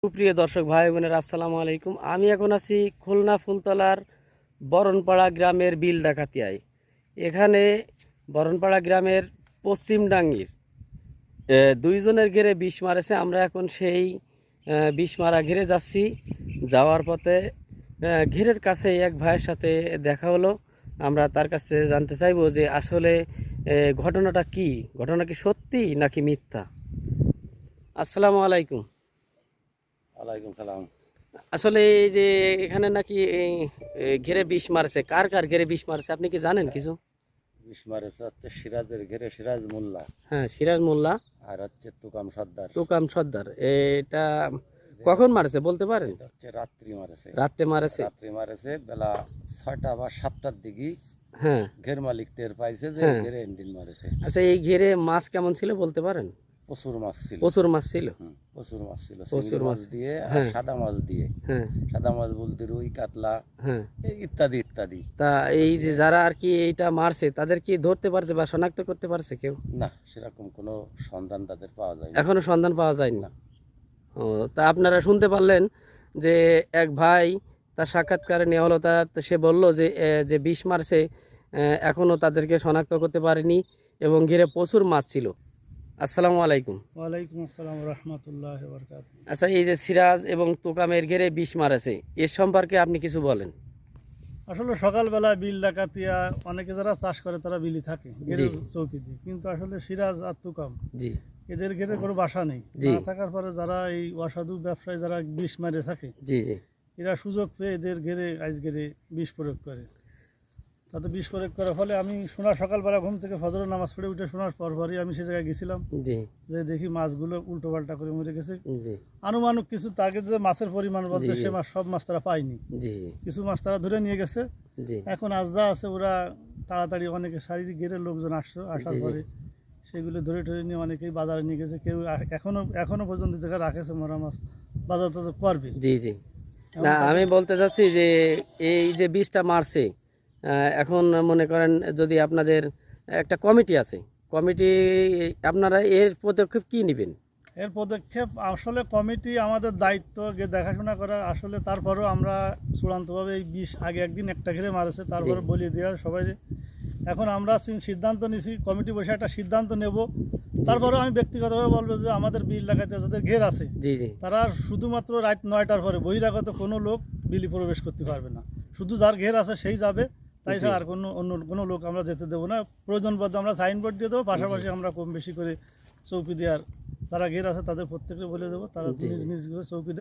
সুপ্রিয় দর্শক ভাই বোনেরা আসসালামু আলাইকুম। আমি এখন আছি খুলনা ফুলতলার বরণপাড়া গ্রামের বিল ডাকাতিয়ায়। এখানে বরণপাড়া গ্রামের পশ্চিম ডাঙ্গির দুইজনের ঘেরে বিষ মারেছে। আমরা এখন সেই বিষ মারা ঘিরে যাচ্ছি। যাওয়ার পথে ঘেরের কাছে এক ভাইয়ের সাথে দেখা হলো। আমরা তার কাছে জানতে চাইবো যে আসলে ঘটনাটা কি, ঘটনা কি সত্যি নাকি মিথ্যা। আসসালামু আলাইকুম। ওয়ালাইকুম সালাম। আসলে এই যে এখানে নাকি এই ঘেরে বিষ মারছে, কার কার ঘেরে বিষ মারছে আপনি কি জানেন কিছু? বিষ মারেছে হচ্ছে সিরাজের ঘেরে সিরাজ মোল্লা, হ্যাঁ, সিরাজ মোল্লা আর হচ্ছে তুকাম সর্দার। তুকাম সর্দার। এটা কখন মারছে বলতে পারেন? এটা হচ্ছে রাত্রি মারেছে। রাত্রে মারছে। রাত্রি মারেছে বেলা 6টা বা 7টার দিকে। হ্যাঁ ঘের মালিক টের পাইছে যে হ্যাঁ। ঘেরে এন্ডিন মারেছে। আচ্ছা, এই ঘেরে মাছ কেমন ছিল বলতে পারেন? প্রচুর মাছ ছিল। প্রচুর মাছ ছিল। প্রচুর মাছ ছিল, প্রচুর চিংড়ি মাছ। মাছ দিয়ে আর হ্যাঁ সাদা মাছ দিয়ে। হ্যাঁ সাদা মাছ বলতে রুই, কাতলা, হ্যাঁ। এই ইত্যাদি ইত্যাদি। তা এই যে যারা আর কি এইটা মারছে তাদের কি ধরতে পারছে বা শনাক্ত করতে পারছে কেউ? না, সেরকম কোনো সন্ধান তাদের পাওয়া যায় না। এখনো সন্ধান পাওয়া যায়নি। না। ও, তা আপনারা শুনতে পারলেন যে এক ভাই তার সাক্ষাৎকারে নেওয়া হলো, সে বলল যে যে বিষ মারছে এখনো তাদেরকে শনাক্ত করতে পারেনি এবং ঘিরে প্রচুর মাছ ছিল। আসসালামু আলাইকুম। ওয়ালাইকুম আসসালাম রহমতুল্লাহ বরকাত। আচ্ছা, এই যে সিরাজ এবং তুকামের ঘেরে বিষ মারেছে এর সম্পর্কে আপনি কিছু বলেন। আসলে সকালবেলা বিল ডাকাতিয়া অনেকে যারা চাষ করে তারা বিলি থাকে জি। চৌকি দিয়ে, কিন্তু আসলে সিরাজ আর তুকাম জি এদের ঘেরে কোনো বাসা নেই। জি। না থাকার পরে যারা এই অসাধু ব্যবসায়ী যারা বিষ মারে থাকে, জি জি এরা সুযোগ পেয়ে এদের ঘেরে আইস ঘেরে বিষ প্রয়োগ করে। তাতে বিষ প্রয়োগ করার ফলে আমি সকালবেলা ঘুম থেকে ফজরের নামাজ পড়ে উঠে শোনার পরই আমি সে জায়গায় গেছিলাম, জি যে দেখি মাছগুলো উল্টো পাল্টা করে মরে গেছে। জি আনুমানিক কিছু তাকে যে মাছের পরিমাণ বলতে জি। সে মাছ সব মাছ তারা পায়নি, জি কিছু মাছ তারা ধরে নিয়ে গেছে। জি এখন আজ যা আছে ওরা তাড়াতাড়ি অনেকে শারীরিক ঘেরের লোকজন আসার জি, জি। পরে সেগুলো ধরে টরে নিয়ে অনেকেই বাজারে নিয়ে গেছে। কেউ এখনো পর্যন্ত যেটা রাখেছে মরা মাছ বাজার তো করবে। জি জি। এবং না, তাতে- আমি বলতে চাচ্ছি যে এই যে বিষটা মারছে, এখন মনে করেন যদি আপনাদের একটা কমিটি আছে, কমিটি আপনারা এর পদক্ষেপ কি নেবেন? এর পদক্ষেপ আসলে কমিটি আমাদের দায়িত্ব দেখাশোনা করা। আসলে তারপরেও আমরা চূড়ান্তভাবে এই বিষ আগে একদিন একটা ঘিরে মারেছে, তারপরে বলিয়ে দেওয়া সবাই। এখন আমরা সিদ্ধান্ত নিছি, কমিটি বসে একটা সিদ্ধান্ত নেব। তারপরেও আমি ব্যক্তিগতভাবে বলবো যে আমাদের বিল লাগাতে যাদের ঘের আছে জি জি তারা শুধুমাত্র রাত 9টার পরে বহিরাগত কোনো লোক বিলি প্রবেশ করতে পারবে না। শুধু যার ঘের আছে সেই যাবে, তাই ছাড়া আর অন্য কোনো লোক আমরা যেতে দেবো না। প্রয়োজন বোধে আমরা সাইনবোর্ড দিয়ে দেবো, পাশাপাশি আমরা কম বেশি করে চৌকি দেওয়ার যারা ঘের আছে তাদের প্রত্যেককে বলে দেবো, তারা নিজ নিজ করে চৌকি